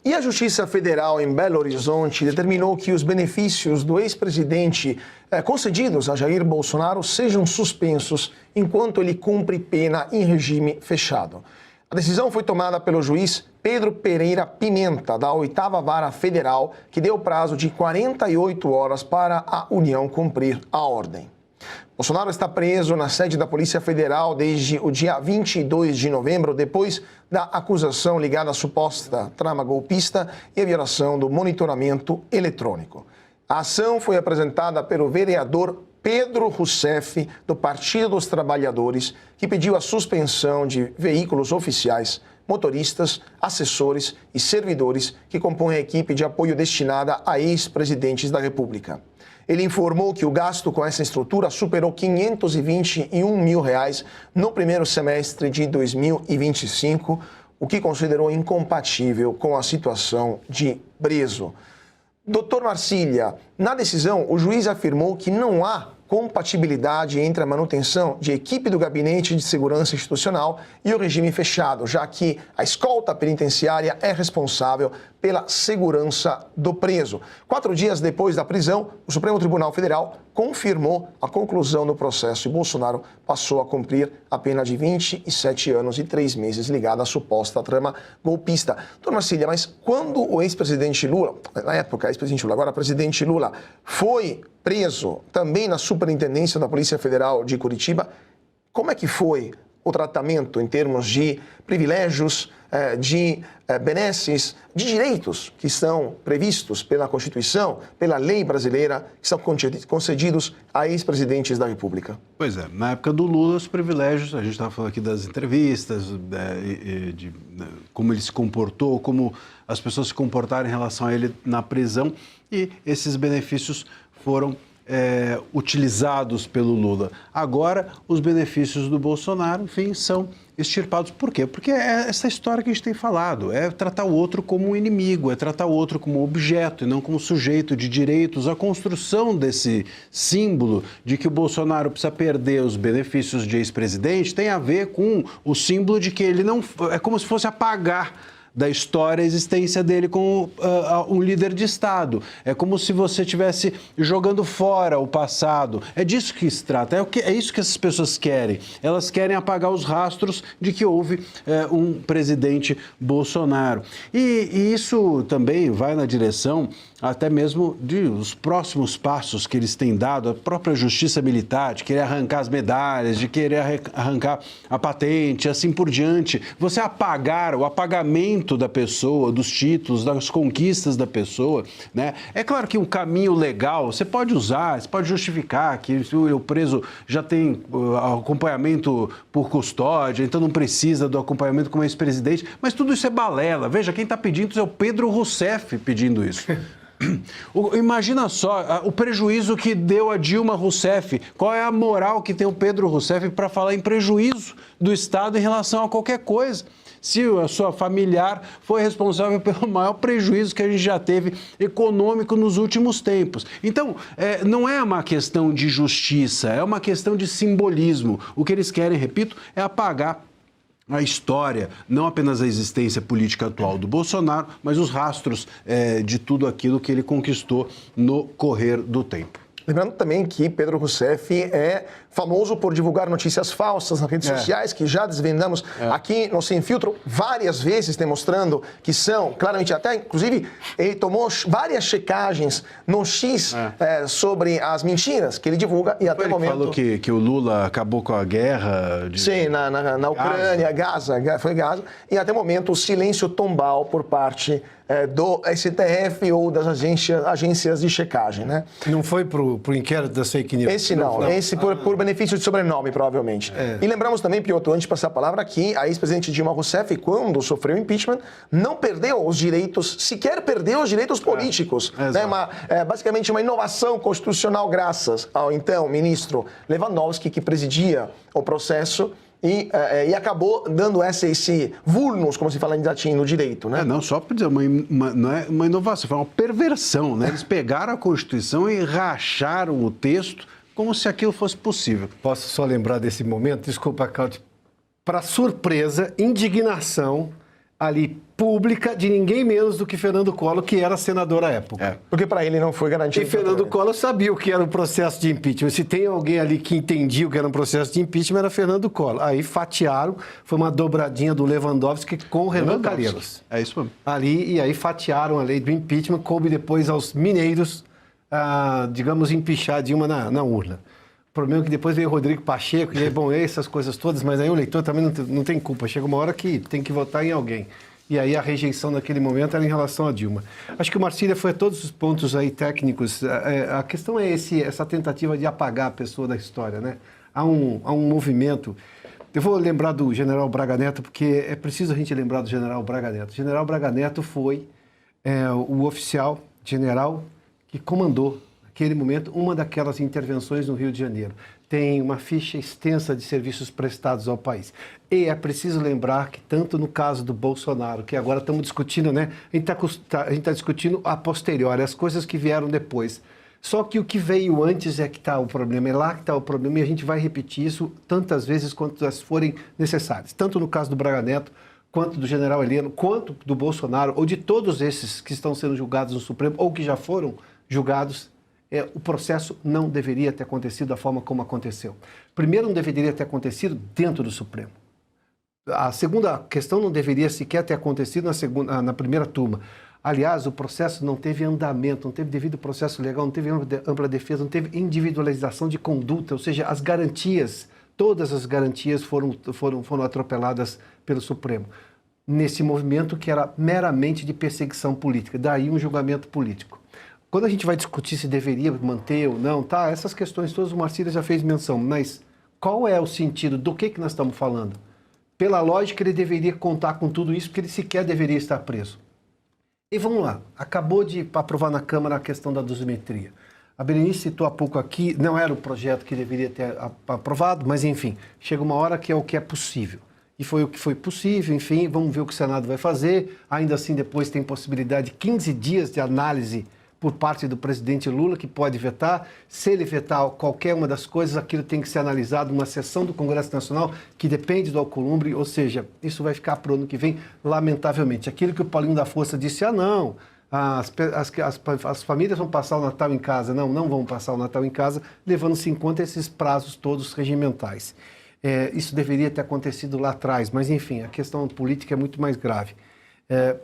E a Justiça Federal em Belo Horizonte determinou que os benefícios do ex-presidente concedidos a Jair Bolsonaro sejam suspensos enquanto ele cumpre pena em regime fechado. A decisão foi tomada pelo juiz Pedro Pereira Pimenta, da 8ª Vara Federal, que deu prazo de 48 horas para a União cumprir a ordem. Bolsonaro está preso na sede da Polícia Federal desde o dia 22 de novembro, depois da acusação ligada à suposta trama golpista e a violação do monitoramento eletrônico. A ação foi apresentada pelo vereador Pedro Rousseff, do Partido dos Trabalhadores, que pediu a suspensão de veículos oficiais, motoristas, assessores e servidores que compõem a equipe de apoio destinada a ex-presidentes da República. Ele informou que o gasto com essa estrutura superou R$ 521 mil no primeiro semestre de 2025, o que considerou incompatível com a situação de preso. Doutor Marcília, na decisão, o juiz afirmou que não há compatibilidade entre a manutenção de equipe do Gabinete de Segurança Institucional e o regime fechado, já que a escolta penitenciária é responsável pela segurança do preso. 4 dias depois da prisão, o Supremo Tribunal Federal confirmou a conclusão do processo e Bolsonaro passou a cumprir a pena de 27 anos e 3 meses ligada à suposta trama golpista. Doutor Marcília, mas quando o ex-presidente Lula, na época ex-presidente Lula, agora presidente Lula, foi preso também na Superintendência da Polícia Federal de Curitiba, como é que foi o tratamento em termos de privilégios, de benesses, de direitos que são previstos pela Constituição, pela lei brasileira, que são concedidos a ex-presidentes da República? Pois é, na época do Lula, os privilégios, a gente estava falando aqui das entrevistas, de como ele se comportou, como as pessoas se comportaram em relação a ele na prisão, e esses benefícios foram utilizados pelo Lula. Agora, os benefícios do Bolsonaro, enfim, são extirpados. Por quê? Porque é essa história que a gente tem falado, é tratar o outro como um inimigo, é tratar o outro como objeto e não como sujeito de direitos. A construção desse símbolo de que o Bolsonaro precisa perder os benefícios de ex-presidente tem a ver com o símbolo de que ele não... É como se fosse apagar da história a existência dele como um líder de Estado. É como se você estivesse jogando fora o passado. É disso que se trata, é isso que essas pessoas querem. Elas querem apagar os rastros de que houve um presidente Bolsonaro. E isso também vai na direção até mesmo dos próximos passos que eles têm dado, a própria justiça militar, de querer arrancar as medalhas, de querer arrancar a patente, assim por diante. Você apagar, o apagamento da pessoa, dos títulos, das conquistas da pessoa, né? É claro que um caminho legal você pode usar, você pode justificar que o preso já tem acompanhamento por custódia, então não precisa do acompanhamento como ex-presidente, mas tudo isso é balela. Veja, quem está pedindo isso é o Pedro Rousseff pedindo isso. Imagina só o prejuízo que deu a Dilma Rousseff. Qual é a moral que tem o Pedro Rousseff para falar em prejuízo do Estado em relação a qualquer coisa? Se a sua familiar foi responsável pelo maior prejuízo que a gente já teve econômico nos últimos tempos. Então, não é uma questão de justiça, é uma questão de simbolismo. O que eles querem, repito, é apagar a história, não apenas a existência política atual do Bolsonaro, mas os rastros de tudo aquilo que ele conquistou no correr do tempo. Lembrando também que Pedro Rousseff é famoso por divulgar notícias falsas nas redes sociais, que já desvendamos aqui no Sem Filtro várias vezes, demonstrando que são, claramente, até inclusive ele tomou várias checagens no X sobre as mentiras que ele divulga e até o momento... Ele falou que o Lula acabou com a guerra... Sim, na Ucrânia, Gaza, foi Gaza, e até o momento o silêncio tombal por parte do STF ou das agências de checagem, né? Não foi pro inquérito das fake news? Esse não. Esse por benefício de sobrenome, provavelmente. E lembramos também, Piotr, antes de passar a palavra, que a ex-presidente Dilma Rousseff, quando sofreu impeachment, não perdeu os direitos, sequer perdeu os direitos políticos. Basicamente uma inovação constitucional graças ao então ministro Lewandowski, que presidia o processo, e acabou dando esse vulnus, como se fala em latim, no direito, né? Não, só para dizer, não é uma inovação, foi uma perversão, né? Eles pegaram a Constituição e racharam o texto como se aquilo fosse possível. Posso só lembrar desse momento? Desculpa, Cláudio. Para surpresa, indignação, ali pública de ninguém menos do que Fernando Collor, que era senador à época. Porque para ele não foi garantido. E Fernando Collor sabia o que era um processo de impeachment. Se tem alguém ali que entendia o que era um processo de impeachment, era Fernando Collor. Aí fatiaram, foi uma dobradinha do Lewandowski com o Renan Calheiros. É isso mesmo. Ali, e aí fatiaram a lei do impeachment, coube depois aos mineiros, digamos, empichar Dilma na urna. O problema é que depois veio o Rodrigo Pacheco, e aí, bom, essas coisas todas, mas aí o eleitor também não tem culpa. Chega uma hora que tem que votar em alguém. E aí a rejeição naquele momento era em relação a Dilma. Acho que o Marcília foi a todos os pontos aí técnicos. A questão é essa tentativa de apagar a pessoa da história, né? Há um movimento. Eu vou lembrar do General Braga Neto, porque é preciso a gente lembrar do General Braga Neto. O General Braga Neto foi o oficial general que comandou, naquele momento, uma daquelas intervenções no Rio de Janeiro. Tem uma ficha extensa de serviços prestados ao país. E é preciso lembrar que, tanto no caso do Bolsonaro, que agora estamos discutindo, né? A gente está discutindo a posteriori, as coisas que vieram depois. Só que o que veio antes é que está o problema, é lá que está o problema, e a gente vai repetir isso tantas vezes quantas forem necessárias. Tanto no caso do Braga Neto, quanto do general Heleno, quanto do Bolsonaro, ou de todos esses que estão sendo julgados no Supremo, ou que já foram julgados. O processo não deveria ter acontecido da forma como aconteceu. Primeiro, não deveria ter acontecido dentro do Supremo. A segunda questão não deveria sequer ter acontecido na primeira turma. Aliás, o processo não teve andamento, não teve devido processo legal, não teve ampla defesa, não teve individualização de conduta, ou seja, as garantias, todas as garantias foram atropeladas pelo Supremo. Nesse movimento que era meramente de perseguição política, daí um julgamento político. Quando a gente vai discutir se deveria manter ou não, tá? Essas questões todas o Marcília já fez menção, mas qual é o sentido do que nós estamos falando? Pela lógica, ele deveria contar com tudo isso, porque ele sequer deveria estar preso. E vamos lá, acabou de aprovar na Câmara a questão da dosimetria. A Berenice citou há pouco aqui, não era o projeto que deveria ter aprovado, mas enfim, chega uma hora que é o que é possível. E foi o que foi possível, enfim, vamos ver o que o Senado vai fazer. Ainda assim, depois tem possibilidade de 15 dias de análise por parte do presidente Lula, que pode vetar. Se ele vetar qualquer uma das coisas, aquilo tem que ser analisado numa sessão do Congresso Nacional, que depende do Alcolumbre, ou seja, isso vai ficar para o ano que vem, lamentavelmente. Aquilo que o Paulinho da Força disse, não, as famílias vão passar o Natal em casa. Não vão passar o Natal em casa, levando-se em conta esses prazos todos regimentais. Isso deveria ter acontecido lá atrás, mas enfim, a questão política é muito mais grave.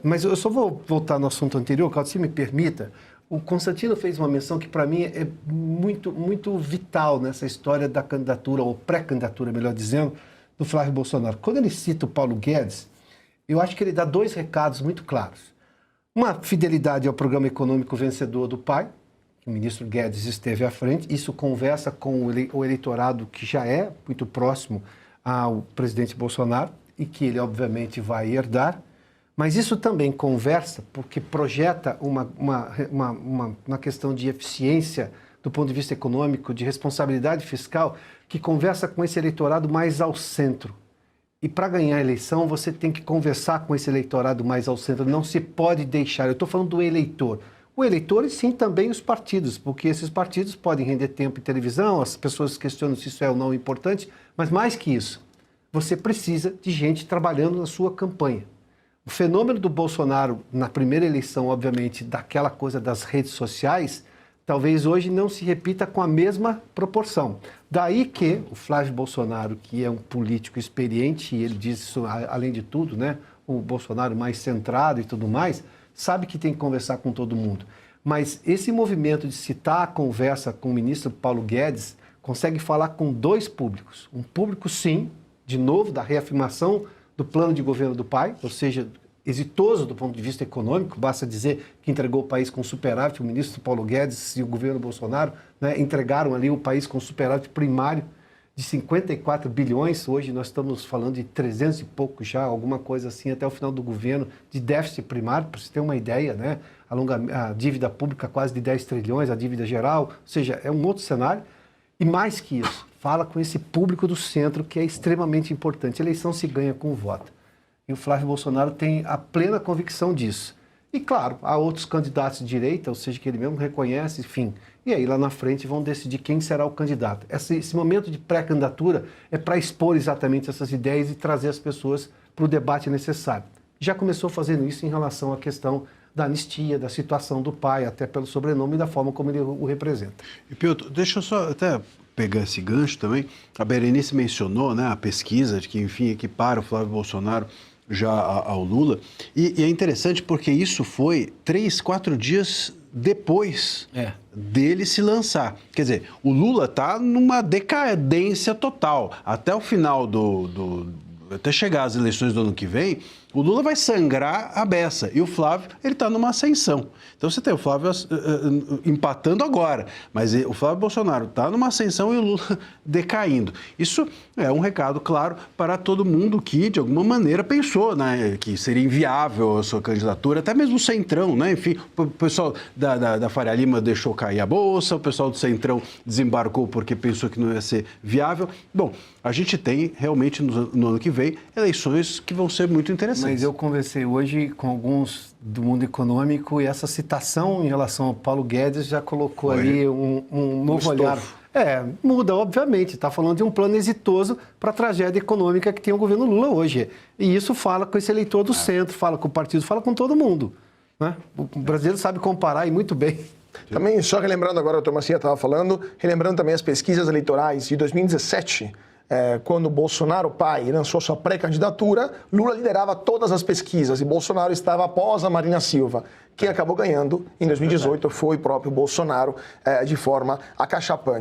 Mas eu só vou voltar no assunto anterior, Claudio, se me permita. O Constantino fez uma menção que, para mim, é muito, muito vital nessa história da candidatura, ou pré-candidatura, melhor dizendo, do Flávio Bolsonaro. Quando ele cita o Paulo Guedes, eu acho que ele dá dois recados muito claros. Uma fidelidade ao programa econômico vencedor do pai, que o ministro Guedes esteve à frente. Isso conversa com o eleitorado que já é muito próximo ao presidente Bolsonaro e que ele, obviamente, vai herdar. Mas isso também conversa porque projeta uma questão de eficiência do ponto de vista econômico, de responsabilidade fiscal, que conversa com esse eleitorado mais ao centro. E para ganhar a eleição, você tem que conversar com esse eleitorado mais ao centro. Não se pode deixar. Eu estou falando do eleitor. O eleitor e sim também os partidos, porque esses partidos podem render tempo em televisão, as pessoas questionam se isso é ou não importante, mas mais que isso, você precisa de gente trabalhando na sua campanha. O fenômeno do Bolsonaro na primeira eleição, obviamente, daquela coisa das redes sociais, talvez hoje não se repita com a mesma proporção. Daí que o Flávio Bolsonaro, que é um político experiente, e ele diz isso além de tudo, né? O Bolsonaro mais centrado e tudo mais, sabe que tem que conversar com todo mundo. Mas esse movimento de citar a conversa com o ministro Paulo Guedes consegue falar com dois públicos. Um público, sim, de novo, da reafirmação do plano de governo do pai, ou seja, exitoso do ponto de vista econômico, basta dizer que entregou o país com superávit, o ministro Paulo Guedes e o governo Bolsonaro, né, entregaram ali o país com superávit primário de 54 bilhões, hoje nós estamos falando de 300 e pouco já, alguma coisa assim, até o final do governo, de déficit primário, para você ter uma ideia, né, a dívida pública quase de 10 trilhões, a dívida geral, ou seja, é um outro cenário, e mais que isso, fala com esse público do centro que é extremamente importante. A eleição se ganha com o voto. E o Flávio Bolsonaro tem a plena convicção disso. E, claro, há outros candidatos de direita, ou seja, que ele mesmo reconhece, enfim. E aí, lá na frente, vão decidir quem será o candidato. Esse momento de pré-candidatura é para expor exatamente essas ideias e trazer as pessoas para o debate necessário. já começou fazendo isso em relação à questão da anistia, da situação do pai, até pelo sobrenome e da forma como ele o representa. E Piotr, deixa eu só até pegar esse gancho também. A Berenice mencionou, né, a pesquisa de que, enfim, equipara o Flávio Bolsonaro já ao Lula. E é interessante porque isso foi 3, 4 dias depois dele se lançar. Quer dizer, o Lula está numa decadência total. Até o final até chegar às eleições do ano que vem, o Lula vai sangrar a beça. E o Flávio, ele está numa ascensão. Então você tem o Flávio empatando agora, mas o Flávio Bolsonaro está numa ascensão e o Lula decaindo. Isso é um recado, claro, para todo mundo que, de alguma maneira, pensou, né, que seria inviável a sua candidatura, até mesmo o Centrão, né? Enfim, o pessoal da Faria Lima deixou cair a bolsa, o pessoal do Centrão desembarcou porque pensou que não ia ser viável. Bom, a gente tem realmente no ano que vem eleições que vão ser muito interessantes. Mas eu conversei hoje com alguns do mundo econômico e essa citação em relação ao Paulo Guedes já colocou ali um novo olhar. Muda, obviamente. Está falando de um plano exitoso para a tragédia econômica que tem o governo Lula hoje. E isso fala com esse eleitor do centro, fala com o partido, fala com todo mundo. Né? O brasileiro sabe comparar e muito bem. Também, só relembrando agora, o Dr. Macia estava falando, relembrando também as pesquisas eleitorais de 2017, quando Bolsonaro, pai, lançou sua pré-candidatura, Lula liderava todas as pesquisas e Bolsonaro estava após a Marina Silva. Quem acabou ganhando em 2018 foi o próprio Bolsonaro de forma acachapante.